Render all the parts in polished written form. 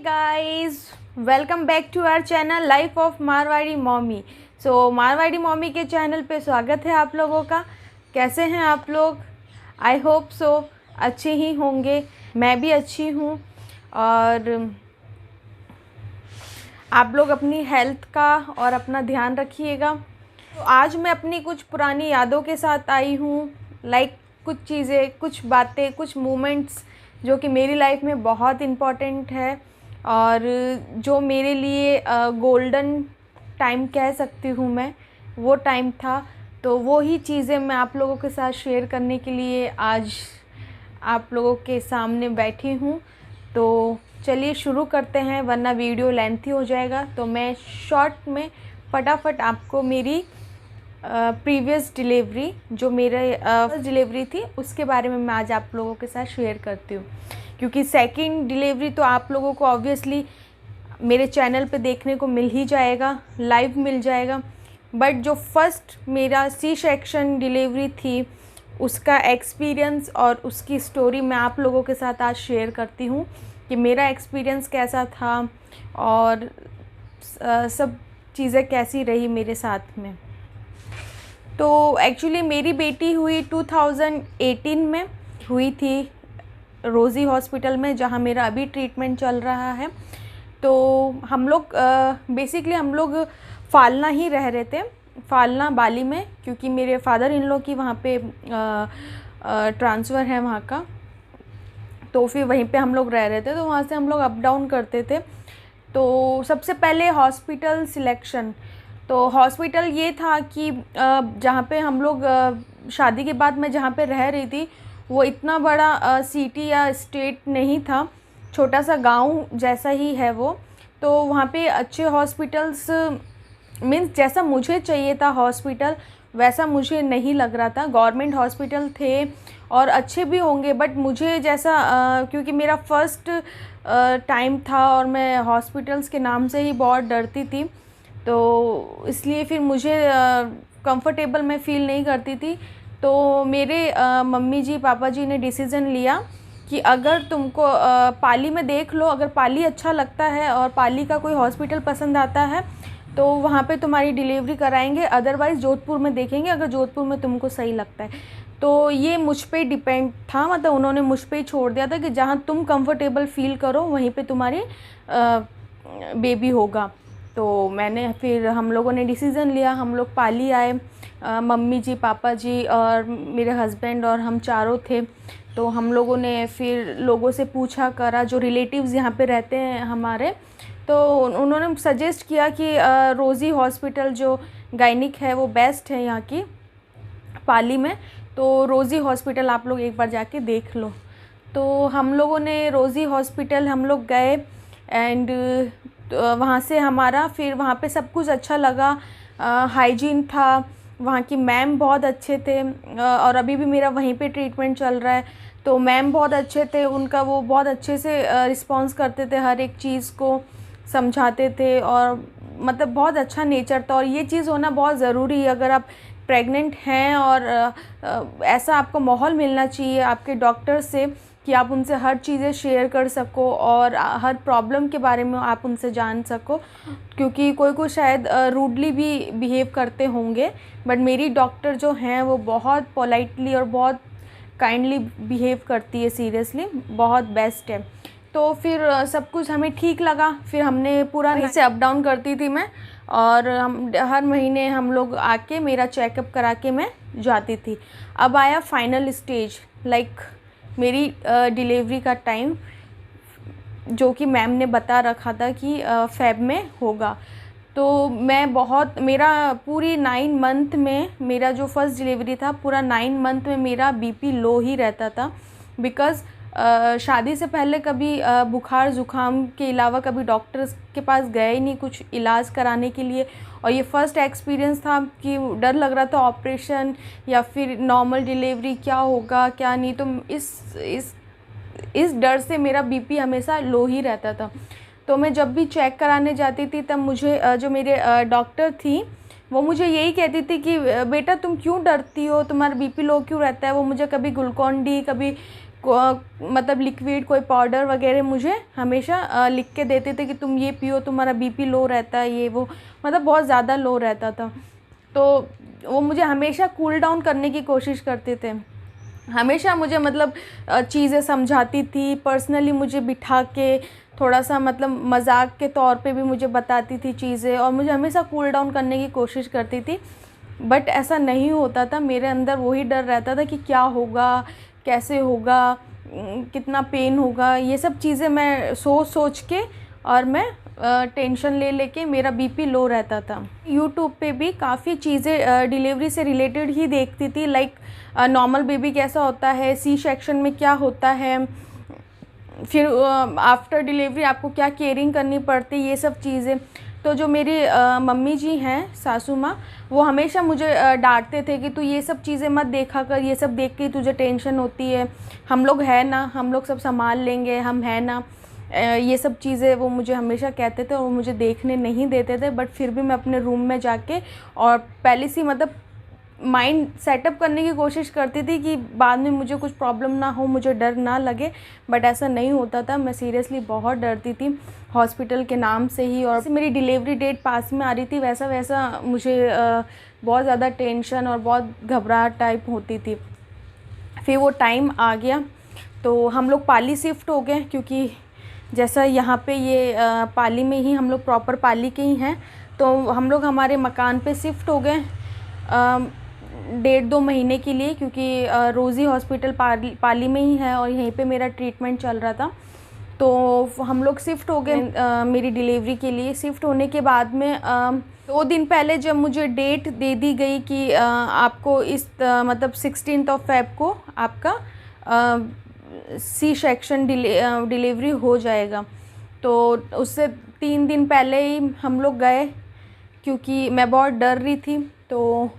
Guys, welcome back to our channel life of Marwari mommy. Marwari mommy के channel पे स्वागत है आप लोगों का। कैसे हैं आप लोग? आई होप सो अच्छे ही होंगे। मैं भी अच्छी हूँ और आप लोग अपनी हेल्थ का और अपना ध्यान रखिएगा। तो आज मैं अपनी कुछ पुरानी यादों के साथ आई हूँ। कुछ चीज़ें, कुछ बातें, कुछ मोमेंट्स जो कि मेरी लाइफ में बहुत इम्पॉर्टेंट है और जो मेरे लिए गोल्डन टाइम कह सकती हूँ मैं, वो टाइम था। तो वो ही चीज़ें मैं आप लोगों के साथ शेयर करने के लिए आज आप लोगों के सामने बैठी हूँ। तो चलिए शुरू करते हैं, वरना वीडियो लेंथी हो जाएगा। तो मैं शॉर्ट में फटाफट आपको मेरी प्रीवियस डिलीवरी, जो मेरे फर्स्ट डिलीवरी थी, उसके बारे में मैं आज आप लोगों के साथ शेयर करती हूँ। क्योंकि सेकंड डिलीवरी तो आप लोगों को ऑब्वियसली मेरे चैनल पे देखने को मिल ही जाएगा, लाइव मिल जाएगा। बट जो फर्स्ट मेरा सी सेक्शन डिलीवरी थी, उसका एक्सपीरियंस और उसकी स्टोरी मैं आप लोगों के साथ आज शेयर करती हूँ कि मेरा एक्सपीरियंस कैसा था और सब चीज़ें कैसी रही मेरे साथ में। तो एक्चुअली मेरी बेटी हुई 2018 में हुई थी, रोज़ी हॉस्पिटल में, जहाँ मेरा अभी ट्रीटमेंट चल रहा है। तो हम लोग बेसिकली हम लोग फालना ही रह रहे थे, फालना बाली में, क्योंकि मेरे फादर इन लॉ की वहाँ पे ट्रांसफ़र है वहाँ का। तो फिर वहीं पे हम लोग रह रहे थे, तो वहाँ से हम लोग अप डाउन करते थे। तो सबसे पहले हॉस्पिटल सिलेक्शन, तो हॉस्पिटल ये था कि जहाँ पे हम लोग शादी के बाद मैं जहाँ पे रह रही थी, वो इतना बड़ा सिटी या स्टेट नहीं था, छोटा सा गांव जैसा ही है वो। तो वहाँ पे अच्छे हॉस्पिटल्स मीन्स जैसा मुझे चाहिए था हॉस्पिटल, वैसा मुझे नहीं लग रहा था। गवर्नमेंट हॉस्पिटल थे और अच्छे भी होंगे, बट मुझे जैसा क्योंकि मेरा फर्स्ट टाइम था और मैं हॉस्पिटल्स के नाम से ही बहुत डरती थी, तो इसलिए फिर मुझे कंफर्टेबल मैं फ़ील नहीं करती थी। तो मेरे मम्मी जी पापा जी ने डिसीज़न लिया कि अगर तुमको पाली में देख लो, अगर पाली अच्छा लगता है और पाली का कोई हॉस्पिटल पसंद आता है तो वहाँ पे तुम्हारी डिलीवरी कराएंगे, अदरवाइज़ जोधपुर में देखेंगे, अगर जोधपुर में तुमको सही लगता है। तो ये मुझ पे डिपेंड था, मतलब उन्होंने मुझ पे ही छोड़ दिया था कि जहाँ तुम कंफर्टेबल फ़ील करो वहीं पे तुम्हारी बेबी होगा। तो मैंने फिर हम लोगों ने डिसीज़न लिया, हम लोग पाली आए, मम्मी जी पापा जी और मेरे हस्बैंड और हम चारों थे। तो हम लोगों ने फिर लोगों से पूछा करा, जो रिलेटिव्स यहाँ पे रहते हैं हमारे, तो उन्होंने सजेस्ट किया कि रोज़ी हॉस्पिटल जो गायनिक है वो बेस्ट है यहाँ की पाली में। तो रोज़ी हॉस्पिटल आप लोग एक बार जाके देख लो। तो हम लोगों ने रोज़ी हॉस्पिटल हम लोग गए एंड वहाँ से हमारा फिर वहाँ पे सब कुछ अच्छा लगा, हाइजीन था, वहाँ की मैम बहुत अच्छे थे और अभी भी मेरा वहीं पे ट्रीटमेंट चल रहा है। तो मैम बहुत अच्छे थे, उनका वो बहुत अच्छे से रिस्पॉन्स करते थे, हर एक चीज़ को समझाते थे और मतलब बहुत अच्छा नेचर था। और ये चीज़ होना बहुत ज़रूरी है, अगर आप प्रेग्नेंट हैं और ऐसा आपको माहौल मिलना चाहिए आपके डॉक्टर से कि आप उनसे हर चीज़ें शेयर कर सको और हर प्रॉब्लम के बारे में आप उनसे जान सको। क्योंकि कोई शायद रूडली भी बिहेव करते होंगे, बट मेरी डॉक्टर जो हैं वो बहुत पोलाइटली और बहुत काइंडली बिहेव करती है, सीरियसली बहुत बेस्ट है। तो फिर सब कुछ हमें ठीक लगा। फिर हमने पूरा से अप डाउन करती थी मैं, और हम हर महीने हम लोग आके मेरा चेकअप करा के मैं जाती थी। अब आया फाइनल स्टेज, मेरी डिलीवरी का टाइम, जो कि मैम ने बता रखा था कि फेब में होगा। तो मैं बहुत, मेरा पूरी 9 मंथ में, मेरा जो फर्स्ट डिलीवरी था पूरा 9 मंथ में मेरा बीपी लो ही रहता था। बिकॉज़ शादी से पहले कभी बुखार ज़ुकाम के अलावा कभी डॉक्टर के पास गए ही नहीं कुछ इलाज कराने के लिए। और ये फ़र्स्ट एक्सपीरियंस था कि डर लग रहा था ऑपरेशन या फिर नॉर्मल डिलीवरी, क्या होगा क्या नहीं। तो इस डर से मेरा बीपी हमेशा लो ही रहता था। तो मैं जब भी चेक कराने जाती थी तब मुझे जो मेरे डॉक्टर थी वो मुझे यही कहती थी कि बेटा तुम क्यों डरती हो, तुम्हारा बीपी लो क्यों रहता है। वो मुझे कभी ग्लूकोन डी, कभी मतलब लिक्विड कोई पाउडर वगैरह मुझे हमेशा लिख के देते थे कि तुम ये पियो, तुम्हारा बीपी लो रहता है, ये वो मतलब बहुत ज़्यादा लो रहता था। तो वो मुझे हमेशा कूल डाउन करने की कोशिश करते थे, हमेशा मुझे मतलब चीज़ें समझाती थी, पर्सनली मुझे बिठा के थोड़ा सा मतलब मजाक के तौर पे भी मुझे बताती थी चीज़ें, और मुझे हमेशा कूल डाउन करने की कोशिश करती थी। बट ऐसा नहीं होता था, मेरे अंदर वही डर रहता था कि क्या होगा, कैसे होगा, कितना पेन होगा, ये सब चीज़ें मैं सोच सोच के और मैं टेंशन ले लेके मेरा बीपी लो रहता था। यूट्यूब पे भी काफ़ी चीज़ें डिलीवरी से रिलेटेड ही देखती थी, लाइक नॉर्मल बेबी कैसा होता है, सी सेक्शन में क्या होता है, फिर आफ्टर डिलीवरी आपको क्या केयरिंग करनी पड़ती है, ये सब चीज़ें। तो जो मेरी मम्मी जी हैं, सासू माँ, वो हमेशा मुझे डांटते थे कि तू ये सब चीज़ें मत देखा कर, ये सब देख के तुझे टेंशन होती है, हम लोग है ना, हम लोग सब संभाल लेंगे, हम है ना, ये सब चीज़ें वो मुझे हमेशा कहते थे और वो मुझे देखने नहीं देते थे। बट फिर भी मैं अपने रूम में जाके और पहले से मतलब माइंड सेटअप करने की कोशिश करती थी कि बाद में मुझे कुछ प्रॉब्लम ना हो, मुझे डर ना लगे। बट ऐसा नहीं होता था, मैं सीरियसली बहुत डरती थी हॉस्पिटल के नाम से ही। और मेरी डिलीवरी डेट पास में आ रही थी, वैसा वैसा मुझे बहुत ज़्यादा टेंशन और बहुत घबराहट टाइप होती थी। फिर वो टाइम आ गया तो हम लोग पाली शिफ्ट हो गए, क्योंकि जैसा यहाँ पे ये पाली में ही हम लोग प्रॉपर पाली के ही हैं, तो हम लोग हमारे मकान पे शिफ्ट हो गए 1.5-2 महीने के लिए, क्योंकि रोज़ी हॉस्पिटल पाली में ही है और यहीं पे मेरा ट्रीटमेंट चल रहा था। तो हम लोग शिफ्ट हो गए मेरी डिलीवरी के लिए। शिफ्ट होने के बाद में 2 दिन पहले जब मुझे डेट दे दी गई कि आपको इस मतलब 16 फ़रवरी को आपका सी सेक्शन डिलीवरी हो जाएगा, तो उससे 3 दिन पहले ही हम लोग गए, क्योंकि मैं बहुत डर रही थी। तो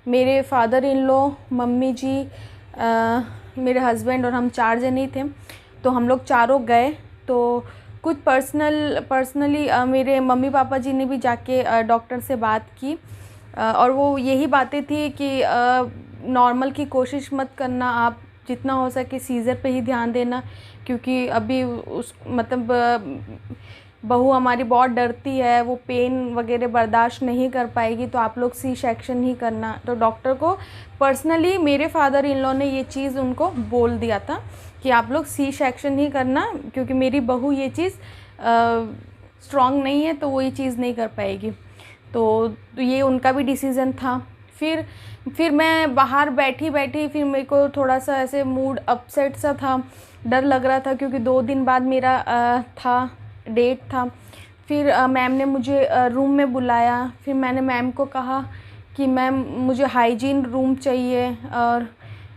मेरे फादर इन लॉ, मम्मी जी, मेरे हस्बैंड और हम 4 जने ही थे, तो हम लोग चारों गए। तो कुछ पर्सनली मेरे मम्मी पापा जी ने भी जाके डॉक्टर से बात की, और वो यही बातें थी कि नॉर्मल की कोशिश मत करना, आप जितना हो सके सीज़र पे ही ध्यान देना, क्योंकि अभी उस मतलब बहू हमारी बहुत डरती है, वो पेन वगैरह बर्दाश्त नहीं कर पाएगी, तो आप लोग सी सेक्शन ही करना। तो डॉक्टर को पर्सनली मेरे फादर इन लॉ ने ये चीज़ उनको बोल दिया था कि आप लोग सी सेक्शन ही करना, क्योंकि मेरी बहू ये चीज़ स्ट्रॉन्ग नहीं है, तो वो ये चीज़ नहीं कर पाएगी। तो ये उनका भी डिसीज़न था। फिर मैं बाहर बैठी फिर मेरे को थोड़ा सा ऐसे मूड अपसेट सा था, डर लग रहा था, क्योंकि 2 दिन बाद मेरा डेट था। फिर मैम ने मुझे रूम में बुलाया। फिर मैंने मैम को कहा कि मैम मुझे हाइजीन रूम चाहिए, और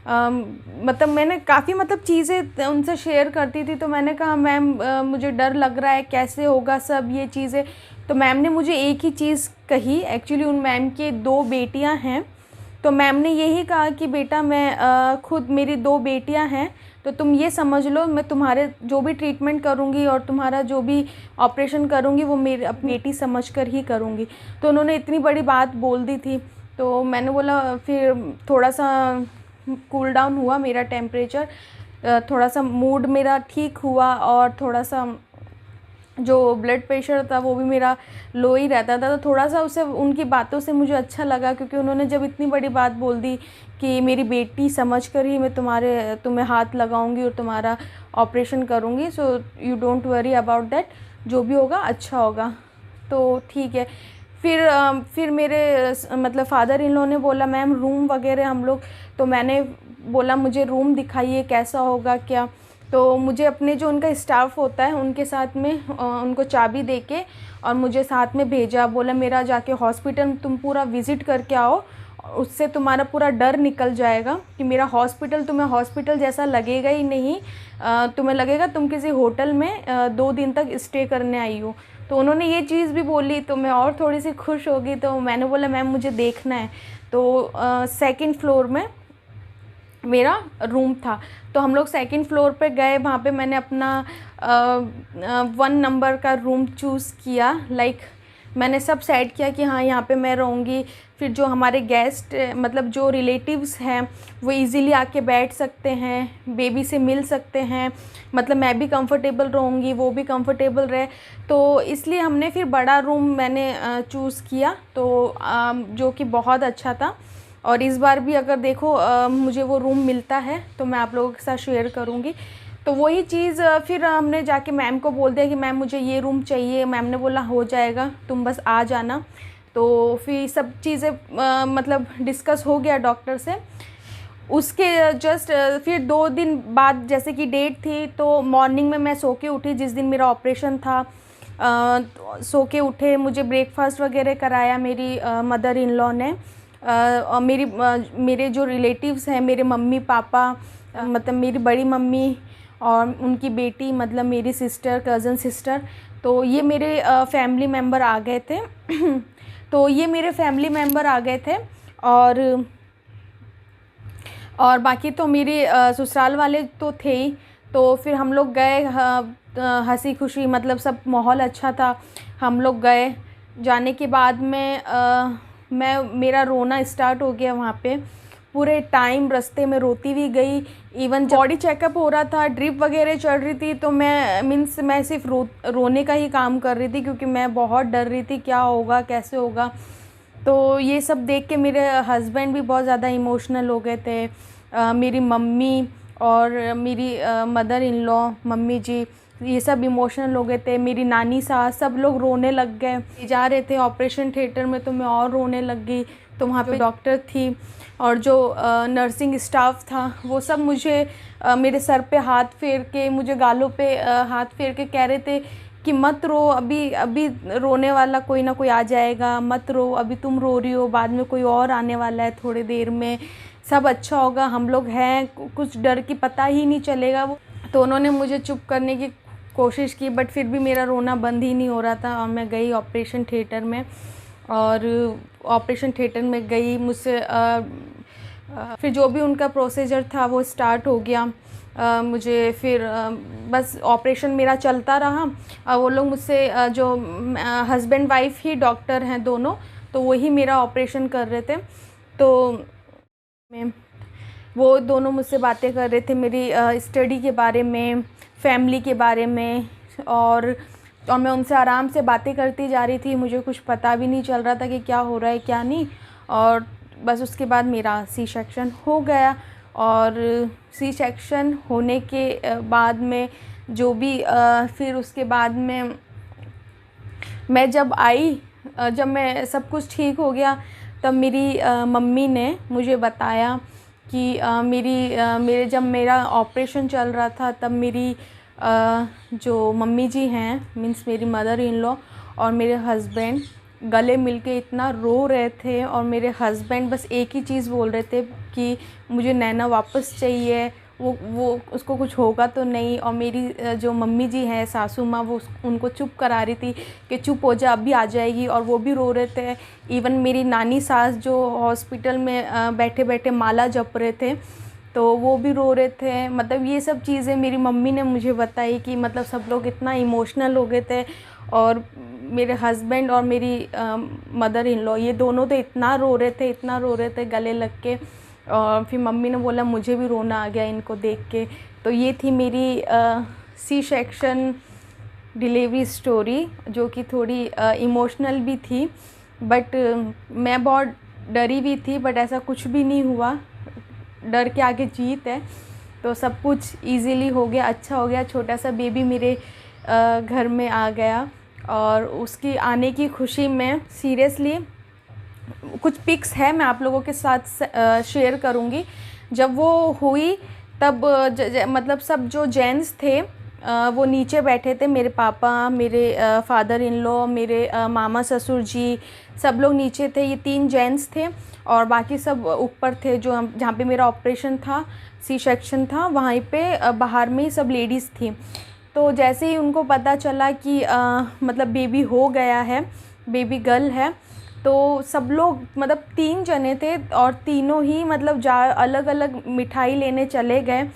मतलब मैंने काफ़ी मतलब चीज़ें उनसे शेयर करती थी। तो मैंने कहा मैम मुझे डर लग रहा है, कैसे होगा सब ये चीज़ें। तो मैम ने मुझे एक ही चीज़ कही, एक्चुअली उन मैम की 2 बेटियां हैं, तो मैम ने यही कहा कि बेटा मैं खुद, मेरी 2 बेटियां हैं, तो तुम ये समझ लो मैं तुम्हारे जो भी ट्रीटमेंट करूँगी और तुम्हारा जो भी ऑपरेशन करूँगी वो मेरी अपनी बेटी समझकर ही करूँगी। तो उन्होंने इतनी बड़ी बात बोल दी थी। तो मैंने बोला, फिर थोड़ा सा कूल डाउन हुआ मेरा टेम्परेचर, थोड़ा सा मूड मेरा ठीक हुआ, और थोड़ा सा जो ब्लड प्रेशर था वो भी मेरा लो ही रहता था। तो थोड़ा सा उसे उनकी बातों से मुझे अच्छा लगा, क्योंकि उन्होंने जब इतनी बड़ी बात बोल दी कि मेरी बेटी समझकर ही मैं तुम्हें हाथ लगाऊंगी और तुम्हारा ऑपरेशन करूंगी, so you don't worry about that, जो भी होगा अच्छा होगा। तो ठीक है। फिर मेरे मतलब फादर इन लॉ ने बोला मैम रूम वगैरह हम लोग, तो मैंने बोला मुझे रूम दिखाइए कैसा होगा क्या। तो मुझे अपने जो उनका स्टाफ होता है उनके साथ में उनको चाबी देके और मुझे साथ में भेजा, बोला मेरा जाके हॉस्पिटल तुम पूरा विज़िट करके आओ, उससे तुम्हारा पूरा डर निकल जाएगा कि मेरा हॉस्पिटल तुम्हें हॉस्पिटल जैसा लगेगा ही नहीं, तुम्हें लगेगा तुम किसी होटल में 2 दिन तक स्टे करने आई हो। तो उन्होंने ये चीज़ भी बोली, तो मैं और थोड़ी सी खुश हो गई। तो मैंने बोला मैम मुझे देखना है। तो 2nd फ्लोर में मेरा रूम था, तो हम लोग 2nd फ्लोर पे गए। वहाँ पे मैंने अपना 1 नंबर का रूम चूज़ किया। लाइक मैंने सब सेट किया कि हाँ यहाँ पे मैं रहूँगी। फिर जो हमारे गेस्ट मतलब जो रिलेटिव्स हैं वो इजीली आके बैठ सकते हैं, बेबी से मिल सकते हैं, मतलब मैं भी कंफर्टेबल रहूँगी, वो भी कंफर्टेबल रहे। तो इसलिए हमने फिर बड़ा रूम मैंने चूज़ किया, तो जो कि बहुत अच्छा था। और इस बार भी अगर देखो मुझे वो रूम मिलता है तो मैं आप लोगों के साथ शेयर करूँगी। तो वही चीज़ फिर हमने जाके मैम को बोल दिया कि मैम मुझे ये रूम चाहिए। मैम ने बोला हो जाएगा, तुम बस आ जाना। तो फिर सब चीज़ें मतलब डिस्कस हो गया डॉक्टर से। उसके जस्ट फिर 2 दिन बाद जैसे कि डेट थी, तो मॉर्निंग में मैं सो के उठी जिस दिन मेरा ऑपरेशन था। सो के उठे, मुझे ब्रेकफास्ट वगैरह कराया मेरी मदर इन लॉ ने। और मेरे जो रिलेटिव्स हैं, मेरे मम्मी पापा, मतलब मेरी बड़ी मम्मी और उनकी बेटी, मतलब मेरी सिस्टर, कज़न सिस्टर, तो ये मेरे फैमिली मेम्बर आ गए थे। तो ये मेरे फैमिली मेम्बर आ गए थे। और बाकी तो मेरे ससुराल वाले तो थे ही। तो फिर हम लोग गए, हंसी खुशी, मतलब सब माहौल अच्छा था। हम लोग गए, जाने के बाद में मेरा रोना स्टार्ट हो गया वहाँ पे। पूरे टाइम रास्ते में रोती भी गई। इवन बॉडी चेकअप हो रहा था, ड्रिप वगैरह चल रही थी, तो मैं सिर्फ रोने का ही काम कर रही थी, क्योंकि मैं बहुत डर रही थी क्या होगा, कैसे होगा। तो ये सब देख के मेरे हस्बैंड भी बहुत ज़्यादा इमोशनल हो गए थे। मेरी मम्मी और मेरी मदर इन लॉ, मम्मी जी, ये सब इमोशनल हो गए थे। मेरी नानी सास, सब लोग रोने लग गए। जा रहे थे ऑपरेशन थिएटर में तो मैं और रोने लग गई। तो वहाँ पे डॉक्टर थी और जो नर्सिंग स्टाफ था वो सब मुझे मेरे सर पे हाथ फेर के, मुझे गालों पे हाथ फेर के कह रहे थे कि मत रो, अभी अभी रोने वाला कोई ना कोई आ जाएगा, मत रो, अभी तुम रो रही हो, बाद में कोई और आने वाला है थोड़ी देर में, सब अच्छा होगा, हम लोग हैं, कुछ डर की पता ही नहीं चलेगा। वो तो उन्होंने मुझे चुप करने की कोशिश की, बट फिर भी मेरा रोना बंद ही नहीं हो रहा था। और मैं गई ऑपरेशन थिएटर में, और ऑपरेशन थिएटर में गई, मुझसे फिर जो भी उनका प्रोसीजर था वो स्टार्ट हो गया। मुझे फिर बस ऑपरेशन मेरा चलता रहा। वो लोग मुझसे जो हस्बैंड वाइफ ही डॉक्टर हैं दोनों, तो वही मेरा ऑपरेशन कर रहे थे। तो वो दोनों मुझसे बातें कर रहे थे मेरी स्टडी के बारे में, फैमिली के बारे में, और मैं उनसे आराम से बातें करती जा रही थी। मुझे कुछ पता भी नहीं चल रहा था कि क्या हो रहा है क्या नहीं। और बस उसके बाद मेरा सी सेक्शन हो गया। और सी सेक्शन होने के बाद में जो भी फिर उसके बाद में मैं जब आई, जब मैं सब कुछ ठीक हो गया, तब मेरी मम्मी ने मुझे बताया कि मेरे जब मेरा ऑपरेशन चल रहा था तब मेरी जो मम्मी जी हैं, मीन्स मेरी मदर इन लॉ और मेरे हस्बैंड गले मिलके इतना रो रहे थे। और मेरे हस्बैंड बस एक ही चीज़ बोल रहे थे कि मुझे नैना वापस चाहिए, वो उसको कुछ होगा तो नहीं। और मेरी जो मम्मी जी हैं, सासू माँ, वो उनको चुप करा रही थी कि चुप हो जा, अभी आ जाएगी। और वो भी रो रहे थे। इवन मेरी नानी सास जो हॉस्पिटल में बैठे बैठे माला जप रहे थे, तो वो भी रो रहे थे। मतलब ये सब चीज़ें मेरी मम्मी ने मुझे बताई कि मतलब सब लोग इतना इमोशनल हो गए थे। और मेरे हस्बैंड और मेरी मदर इन लॉ, ये दोनों तो इतना रो रहे थे गले लग के। और फिर मम्मी ने बोला मुझे भी रोना आ गया इनको देख के। तो ये थी मेरी सी सेक्शन डिलीवरी स्टोरी, जो कि थोड़ी इमोशनल भी थी। बट मैं बहुत डरी भी थी, बट ऐसा कुछ भी नहीं हुआ। डर के आगे जीत है। तो सब कुछ इजीली हो गया, अच्छा हो गया। छोटा सा बेबी मेरे घर में आ गया। और उसकी आने की खुशी में सीरियसली कुछ पिक्स है मैं आप लोगों के साथ शेयर करूँगी। जब वो हुई तब मतलब सब जो जेंट्स थे वो नीचे बैठे थे। मेरे पापा, मेरे फादर इन लॉ, मेरे मामा ससुर जी, सब लोग नीचे थे। ये 3 जेंट्स थे और बाकी सब ऊपर थे। जो जहाँ पे मेरा ऑपरेशन था, सी सेक्शन था, वहाँ पे बाहर में सब लेडीज़ थी। तो जैसे ही उनको पता चला कि मतलब बेबी हो गया है, बेबी गर्ल है, तो सब लोग, मतलब 3 जने थे और तीनों ही मतलब अलग अलग मिठाई लेने चले गए।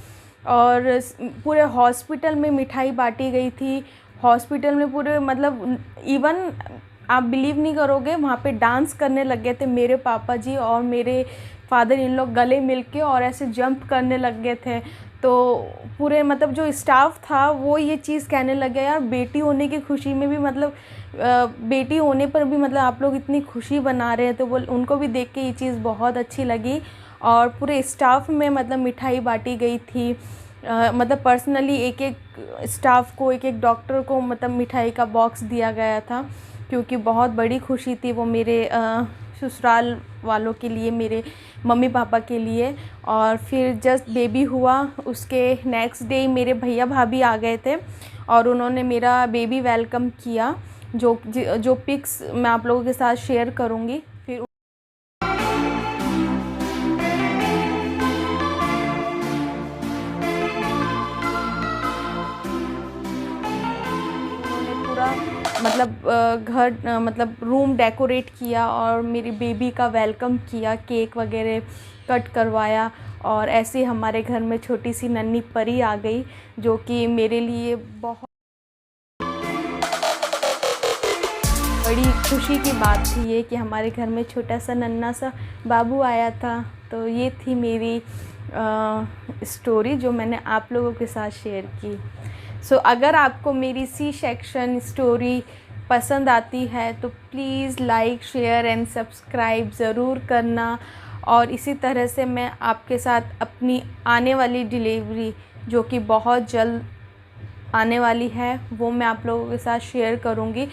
और पूरे हॉस्पिटल में मिठाई बांटी गई थी। हॉस्पिटल में पूरे, मतलब इवन आप बिलीव नहीं करोगे, वहाँ पे डांस करने लग गए थे मेरे पापा जी और मेरे फादर इन लोग गले मिल के, और ऐसे जंप करने लग गए थे। तो पूरे मतलब जो स्टाफ था वो ये चीज़ कहने लग गया, यार बेटी होने की खुशी में भी मतलब बेटी होने पर भी मतलब आप लोग इतनी खुशी बना रहे हैं। तो वो उनको भी देख के ये चीज़ बहुत अच्छी लगी। और पूरे स्टाफ में मतलब मिठाई बांटी गई थी, मतलब पर्सनली एक एक स्टाफ को, एक एक डॉक्टर को मतलब मिठाई का बॉक्स दिया गया था, क्योंकि बहुत बड़ी खुशी थी वो मेरे ससुराल वालों के लिए, मेरे मम्मी पापा के लिए। और फिर जस्ट बेबी हुआ उसके नेक्स्ट डे मेरे भैया भाभी आ गए थे और उन्होंने मेरा बेबी वेलकम किया, जो पिक्स मैं आप लोगों के साथ शेयर करूँगी। फिर उन्होंने पूरा मतलब घर मतलब रूम डेकोरेट किया और मेरी बेबी का वेलकम किया, केक वगैरह कट करवाया। और ऐसे हमारे घर में छोटी सी नन्ही परी आ गई, जो कि मेरे लिए बहुत बड़ी खुशी की बात थी ये, कि हमारे घर में छोटा सा नन्हा सा बाबू आया था। तो ये थी मेरी स्टोरी जो मैंने आप लोगों के साथ शेयर की। सो अगर आपको मेरी सी सेक्शन स्टोरी पसंद आती है तो please like, share and subscribe ज़रूर करना। और इसी तरह से मैं आपके साथ अपनी आने वाली डिलीवरी, जो कि बहुत जल्द आने वाली है, वो मैं आप लोगों के साथ शेयर करूँगी।